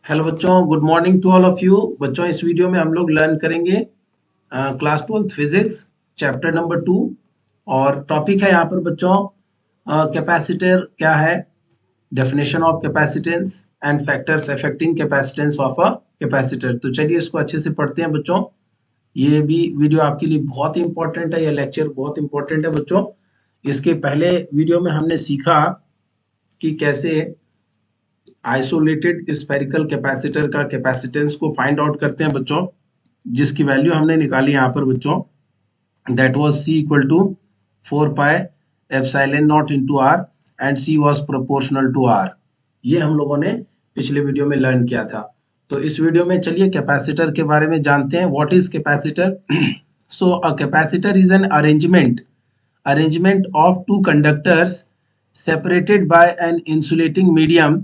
Hello बच्चों, good morning to all of you. बच्चों, इस वीडियो में हम लोग लर्न करेंगे क्लास 12 फिजिक्स चैप्टर नंबर 2। और टॉपिक है यहाँ पर बच्चों कैपेसिटर क्या है, definition of capacitance and factors affecting capacitance of a capacitor. तो चलिए इसको अच्छे से पढ़ते हैं बच्चों। ये भी वीडियो आपके लिए बहुत इंपॉर्टेंट है, ये लेक्चर बहुत इंपॉर्टेंट है बच्चों। इसके पहले वीडियो में हमने सीखा कि कैसे आइसोलेटेड स्फेरिकल कैपेसिटर का कैपेसिटेंस को फाइंड आउट करते हैं बच्चों, जिसकी वैल्यू हमने निकाली यहाँ पर बच्चों, that was C equal to 4 pi epsilon naught into R and C was proportional to R। ये हम लोगों ने पिछले वीडियो में लर्न किया था। तो इस वीडियो में चलिए कैपेसिटर के बारे में जानते हैं। What is capacitor? So a capacitor is an arrangement of two conductors separated by an insulating medium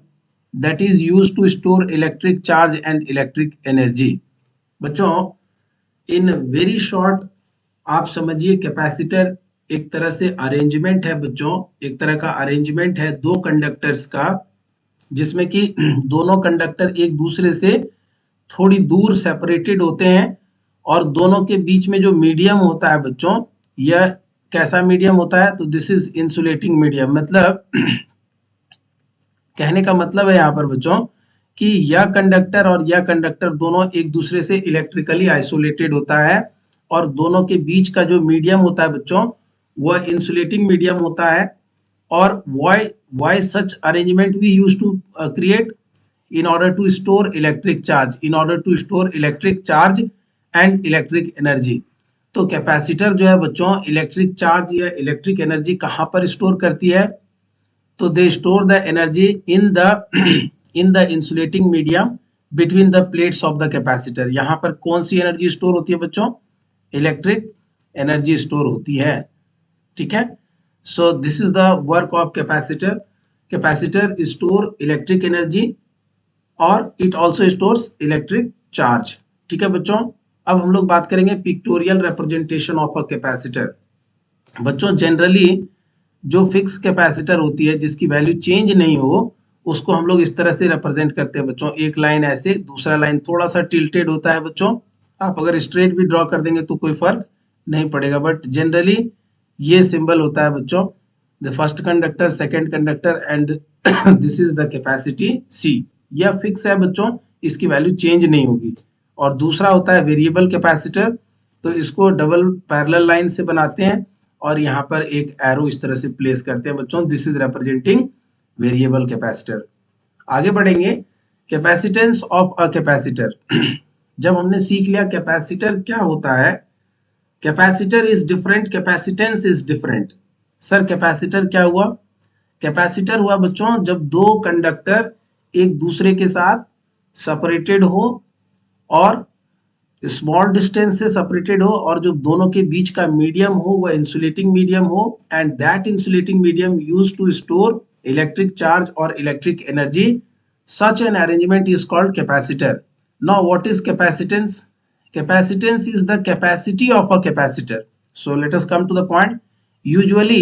that is used to store electric charge and electric energy। बच्चों, इन वेरी शॉर्ट आप समझिए capacitor एक तरह से arrangement है बच्चों, एक तरह का अरेंजमेंट है दो कंडक्टर्स का, जिसमें कि दोनों कंडक्टर एक दूसरे से थोड़ी दूर सेपरेटेड होते हैं और दोनों के बीच में जो मीडियम होता है बच्चों, यह कैसा मीडियम होता है? तो दिस इज इंसुलेटिंग मीडियम। मतलब कहने का मतलब है यहाँ पर बच्चों कि यह कंडक्टर और यह कंडक्टर दोनों एक दूसरे से इलेक्ट्रिकली आइसोलेटेड होता है और दोनों के बीच का जो मीडियम होता है बच्चों, वह इंसुलेटिंग मीडियम होता है। और why such arrangement we used to create? In order to store electric charge and electric energy। तो कैपेसिटर जो है बच्चों इलेक्ट्रिक चार्ज या इलेक्ट्रिक एनर्जी कहाँ पर स्टोर करती है? तो they store the energy in the insulating medium between the plates of the capacitor. यहाँ पर कौन सी एनर्जी स्टोर होती है बच्चों? इलेक्ट्रिक एनर्जी स्टोर होती है। ठीक है। So this is the work of capacitor. Capacitor store electric energy और it also stores electric charge. ठीक है बच्चों। अब हम लोग बात करेंगे pictorial representation of a capacitor. बच्चों, जनरली जो फिक्स कैपेसिटर होती है जिसकी वैल्यू चेंज नहीं हो, उसको हम लोग इस तरह से रिप्रेजेंट करते हैं बच्चों। एक लाइन ऐसे, दूसरा लाइन थोड़ा सा टिल्टेड होता है बच्चों। आप अगर स्ट्रेट भी ड्रॉ कर देंगे तो कोई फर्क नहीं पड़ेगा, बट जनरली ये सिंबल होता है बच्चों, the first conductor, second conductor and this is the capacity C। यह फिक्स है बच्चों, इसकी वैल्यू चेंज नहीं होगी। और दूसरा होता है वेरिएबल कैपेसिटर। तो इसको डबल पैरेलल लाइन से बनाते हैं और यहाँ पर एक एरो इस तरह से प्लेस करते हैं बच्चों। This is representing variable capacitor. आगे बढ़ेंगे, कैपेसिटेंस ऑफ अ कैपेसिटर। जब हमने सीख लिया कैपेसिटर क्या होता है, capacitor is different, capacitance is different. Sir capacitor क्या हुआ? कैपेसिटर हुआ बच्चों जब दो कंडक्टर एक दूसरे के साथ सेपरेटेड हो और स्मॉल डिस्टेंस से सेपरेटेड हो और जो दोनों के बीच का मीडियम हो वह इंसुलेटिंग मीडियम हो, and that insulating medium used to store electric charge और electric energy. Such an arrangement is called capacitor. Now what is capacitance? Capacitance is the capacity of a capacitor. So let us come to the point. Usually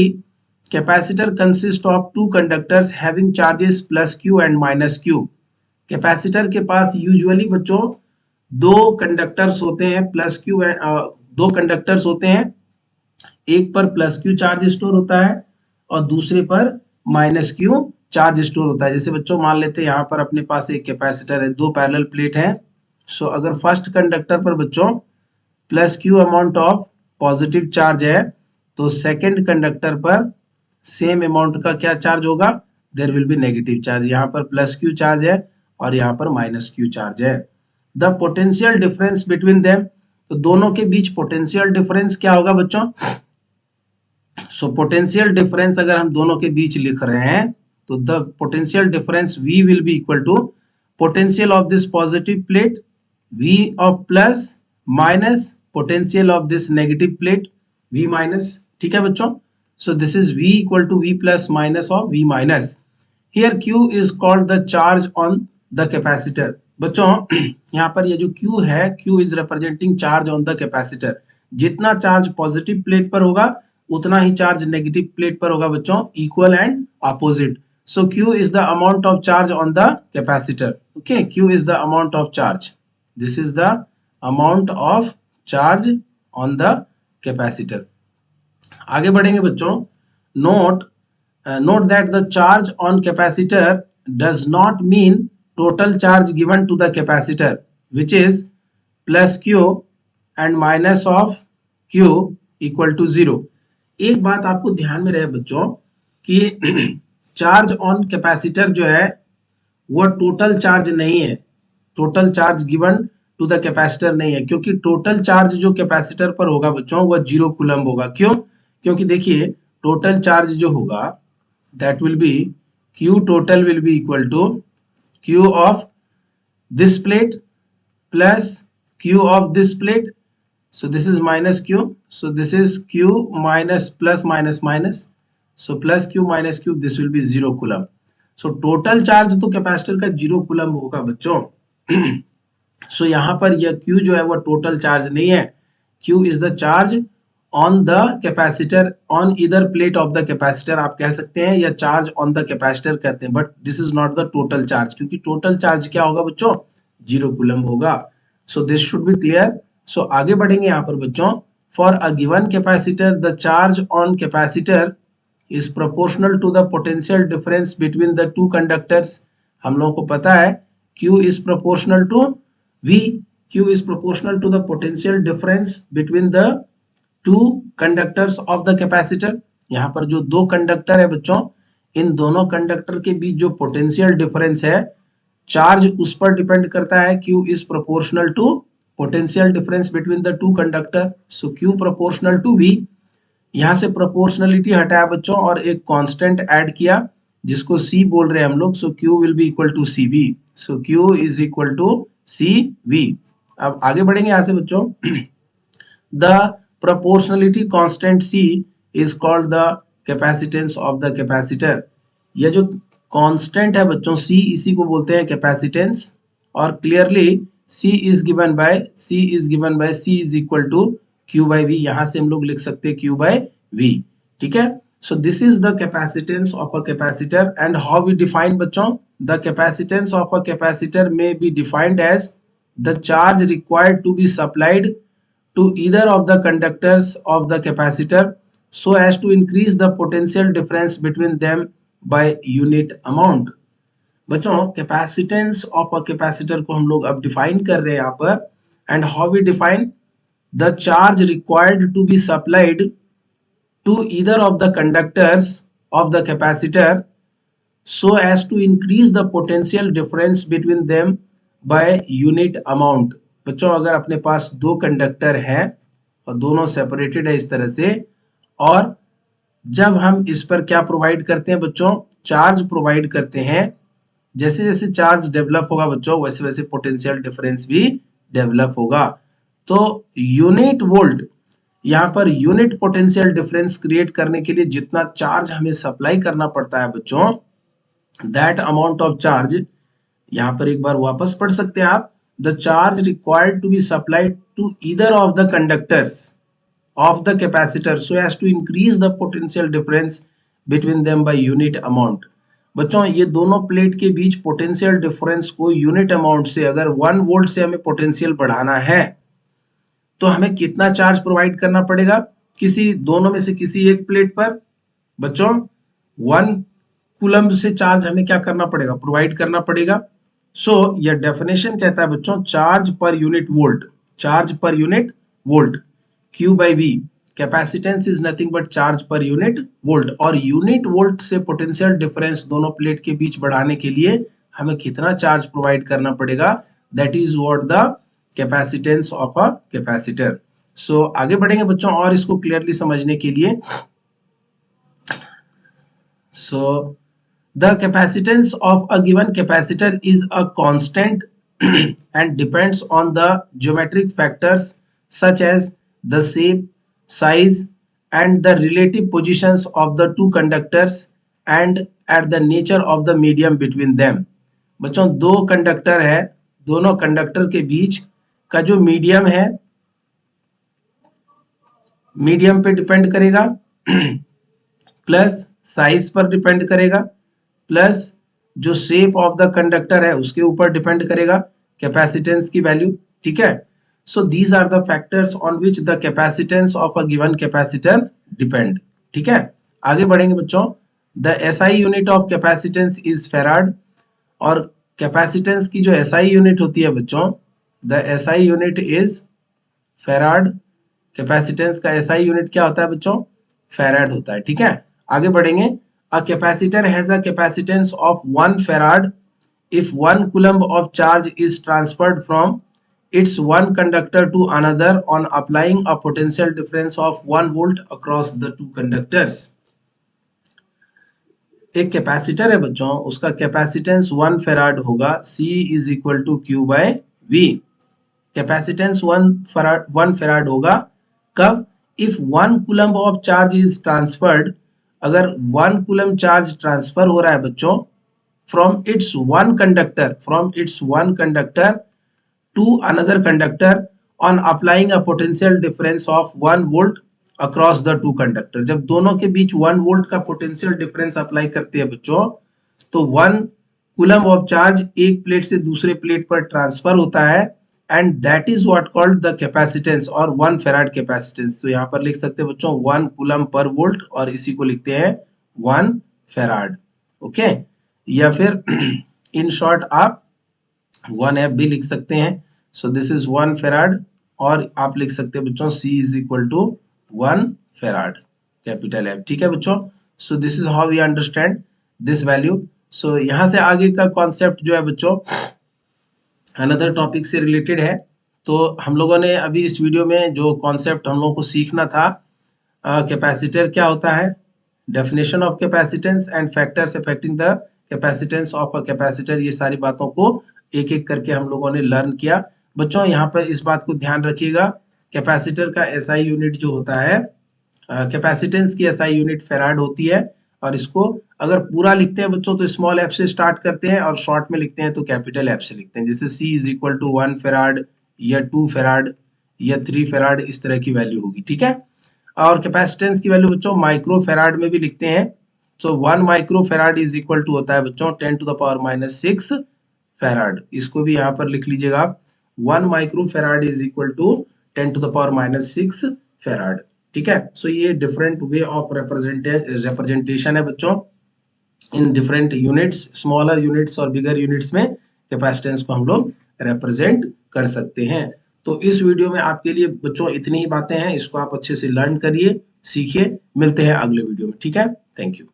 capacitor consists of two conductors having charges plus Q and minus Q। Capacitor के पास usually बच्चों दो conductors होते हैं, plus Q, दो conductors होते हैं, एक पर प्लस क्यू चार्ज स्टोर होता है और दूसरे पर माइनस क्यू चार्ज स्टोर होता है। जैसे बच्चों मान लेते हैं यहाँ पर अपने पास एक कैपेसिटर है, दो पैरेलल प्लेट है। सो अगर फर्स्ट कंडक्टर पर बच्चों plus Q amount of positive charge है, तो सेकंड कंडक्टर पर सेम अमाउंट का क्या चार्ज होगा? There will be negative charge. यहाँ पर प्लस क्यू चार्ज है और यहाँ पर माइनस क्यू चार्ज है। The potential difference between them, तो दोनों के बीच पोटेंशियल डिफरेंस क्या होगा बच्चों? सो पोटेंशियल डिफरेंस अगर हम दोनों के बीच लिख रहे हैं तो the potential difference V will be equal to potential of this positive plate V of plus minus potential of this negative plate V minus। ठीक है बच्चों। So this is V equal to V plus minus of V minus। Here Q is called the charge on the capacitor। बच्चों यहाँ पर ये जो Q है, Q is representing charge on the capacitor। जितना चार्ज पॉजिटिव प्लेट पर होगा उतना ही चार्ज नेगेटिव प्लेट पर होगा बच्चों, equal and opposite. So Q is the amount of charge on the capacitor. Okay, Q is the amount of charge. This is the amount of charge on the capacitor. आगे बढ़ेंगे बच्चों. Note note that the charge on capacitor does not mean total charge given to the capacitor, which is plus Q and minus of Q equal to 0. एक बात आपको ध्यान में रहे बच्चों कि चार्ज ऑन कैपेसिटर जो है वो टोटल चार्ज नहीं है, total charge given to the capacitor नहीं है, क्योंकि टोटल चार्ज जो कैपेसिटर पर होगा बच्चों वो 0 कूलम्ब होगा. क्यों? क्योंकि देखिए टोटल चार्ज जो होगा that will be Q total will be equal to Q of this plate plus Q of this plate. So this is minus Q. So this is Q minus plus minus minus. So plus Q minus Q, this will be 0 coulomb. So total charge तो capacitor का 0 coulomb होगा बच्चों. So यहाँ पर यह Q जो है वो total charge नहीं है. Q is the charge on the capacitor on either plate of the capacitor आप कह सकते हैं, या charge on the capacitor कहते हैं, but this is not the total charge, क्योंकि total charge क्या होगा बच्चों? 0 coulomb होगा. So this should be clear. So आगे बढ़ेंगे यहाँ पर बच्चों. For a given capacitor, the charge on capacitor is proportional to the potential difference between the two conductors. हम लोगों को पता है Q is proportional to V. Q is proportional to the potential difference between the two conductors of the capacitor. यहाँ पर जो दो conductor है बच्चों, इन दोनों कंडक्टर के बीच जो पोटेंशियल डिफरेंस है, चार्ज उस पर डिपेंड करता है. Q is proportional to potential difference between the two conductor. So Q proportional to V. यहाँ से प्रोपोर्शनलिटी हटाया बच्चों और एक कांस्टेंट ऐड किया जिसको C बोल रहे हैं हम लोग. So Q will be equal to CV. So Q is equal to CV. अब आगे बढ़ेंगे यहाँ से बच्चों. The proportionality constant C is called the capacitance of the capacitor. यह जो कांस्टेंट है बच्चों C, इसी को बोलते हैं कैपेसिटेंस. और clearly C is given by C is equal to Q by V. यहाँ से हम लोग लिख सकते हैं Q by V. ठीक है. So this is the capacitance of a capacitor. And how we define बच्चों? The capacitance of a capacitor may be defined as the charge required to be supplied to either of the conductors of the capacitor so as to increase the potential difference between them by unit amount. बच्चों capacitance of a capacitor को हम लोग अब define कर रहे हैं यहाँ पर. And how we define? The charge required to be supplied to either of the conductors of the capacitor so as to increase the potential difference between them by unit amount. बच्चों अगर अपने पास दो conductor हैं और दोनों separated है इस तरह से, और जब हम इस पर क्या प्रोवाइड करते हैं बच्चों? चार्ज प्रोवाइड करते हैं. जैसे जैसे चार्ज डेवलप होगा बच्चों वैसे वैसे पोटेंशियल डिफरेंस भी डेवलप होगा. तो यूनिट वोल्ट, यहाँ per unit potential difference create करने के लिए जितना चार्ज हमें सप्लाई करना पड़ता है बच्चों, दैट अमाउंट ऑफ चार्ज, यहाँ पर एक बार वापस पढ़ सकते हैं आप. The charge required to be supplied to either of the conductors of the capacitor so as to increase the potential difference between them by unit amount. बच्चों ये दोनों प्लेट के बीच पोटेंशियल डिफरेंस को यूनिट अमाउंट से, अगर 1 volt से हमें पोटेंशियल बढ़ाना है तो हमें कितना चार्ज प्रोवाइड करना पड़ेगा? किसी दोनों में से किसी एक प्लेट पर बच्चों 1 कूलम्ब से चार्ज हमें क्या करना पड़ेगा? प्रोवाइड करना पड़ेगा. सो यह डेफिनेशन कहता है बच्चों charge per unit volt, charge per unit volt. Q by V, capacitance is nothing but charge per unit volt. और यूनिट वोल्ट से पोटेंशियल डिफरेंस दोनों प्लेट के बीच बढ़ाने के लिए हमें कितना चार्ज प्रोवाइड करना पड़ेगा? That is what the capacitance of a capacitor. So आगे बढ़ेंगे बच्चों और इसको क्लियरली समझने के लिए. So the capacitance of a given capacitor is a constant and depends on the geometric factors such as the shape, size and the relative positions of the two conductors and at the nature of the medium between them. बच्चों दो conductor है, दोनों conductor के बीच का जो medium है, medium पे depend करेगा प्लस साइज पर डिपेंड करेगा प्लस जो शेप ऑफ द कंडक्टर है उसके ऊपर डिपेंड करेगा कैपेसिटेंस की वैल्यू, ठीक है। So these are the factors on which the capacitance of a given capacitor depend, ठीक है। आगे बढ़ेंगे बच्चों। The SI unit of capacitance is farad, और कैपेसिटेंस की जो एसआई यूनिट होती है बच्चों, the SI unit is farad. Capacitance का एसआई यूनिट क्या होता है बच्चों? फेराड होता है, ठीक है। आगे बढ़ेंगे। A capacitor has a capacitance of 1 farad if 1 coulomb of charge is transferred from its one conductor to another on applying a potential difference of 1 volt across the two conductors। एक capacitor है बच्चों, उसका capacitance 1 farad होगा, C is equal to Q by V. Capacitance 1 farad होगा कब? If 1 coulomb of charge is transferred, अगर 1 coulomb charge transfer हो रहा है बच्चों from its one conductor to another conductor on applying a potential difference of 1 volt across the two conductor। जब दोनों के बीच 1 वोल्ट का पोटेंशियल डिफरेंस अप्लाई करते हैं बच्चों, तो 1 कूलम्ब ऑफ चार्ज एक प्लेट से दूसरे प्लेट पर ट्रांसफर होता है, and that is what called the capacitance और 1 फेराड कैपेसिटेंस। तो यहाँ पर लिख सकते हैं बच्चों 1 कूलम्ब पर वोल्ट, और इसी को लिखते हैं 1 फेराड, ओके। या फिर इन शॉर्ट आप 1F भी लिख सकते हैं। सो दिस इज 1 फेराड, और आप लिख सकते हैं बच्चों C is equal to 1 farad, capital F, ठीक है बच्चों। So this is how we understand this value. सो यहाँ से आगे का कॉन्सेप्ट जो है बच्चों अनदर टॉपिक से रिलेटेड है। तो हम लोगों ने अभी इस वीडियो में जो कॉन्सेप्ट हम लोगों को सीखना था, कैपेसिटर क्या होता है, definition of capacitance and factors affecting the capacitance of a capacitor, ये सारी बातों को एक एक करके हम लोगों ने लर्न किया। बच्चों यहाँ पर इस बात को ध्यान रखिएगा, कैपेसिटर का एसआई यूनिट जो होता है, कैपेसिटेंस की एसआई यूनिट फेराड होती है, और इसको अगर पूरा लिखते हैं बच्चों तो स्मॉल एफ से स्टार्ट करते हैं, और शॉर्ट में लिखते हैं तो कैपिटल एफ से लिखते हैं। जैसे C is equal to 1 farad या 2 फेराड या 3 फेराड, इस तरह की वैल्यू होगी, ठीक है। और कैपेसिटेंस की वैल्यू बच्चों माइक्रो फेराड में भी लिखते हैं। So 1 micro farad is equal to होता है बच्चों 10 to the power minus 6 farad. इसको भी यहाँ पर लिख लीजिएगा आप, 1 micro farad is equal to 10 to the power minus 6 farad, ठीक है। सो ये डिफरेंट वे ऑफ रिप्रेजेंटेशन है बच्चों in different units, smaller units और बिगर यूनिट्स में कैपेसिटेंस को हम लोग रिप्रेजेंट कर सकते हैं। तो इस वीडियो में आपके लिए बच्चों इतनी ही बातें हैं, इसको आप अच्छे से लर्न करिए, सीखिए। मिलते हैं अगले वीडियो में, ठीक है। Thank you.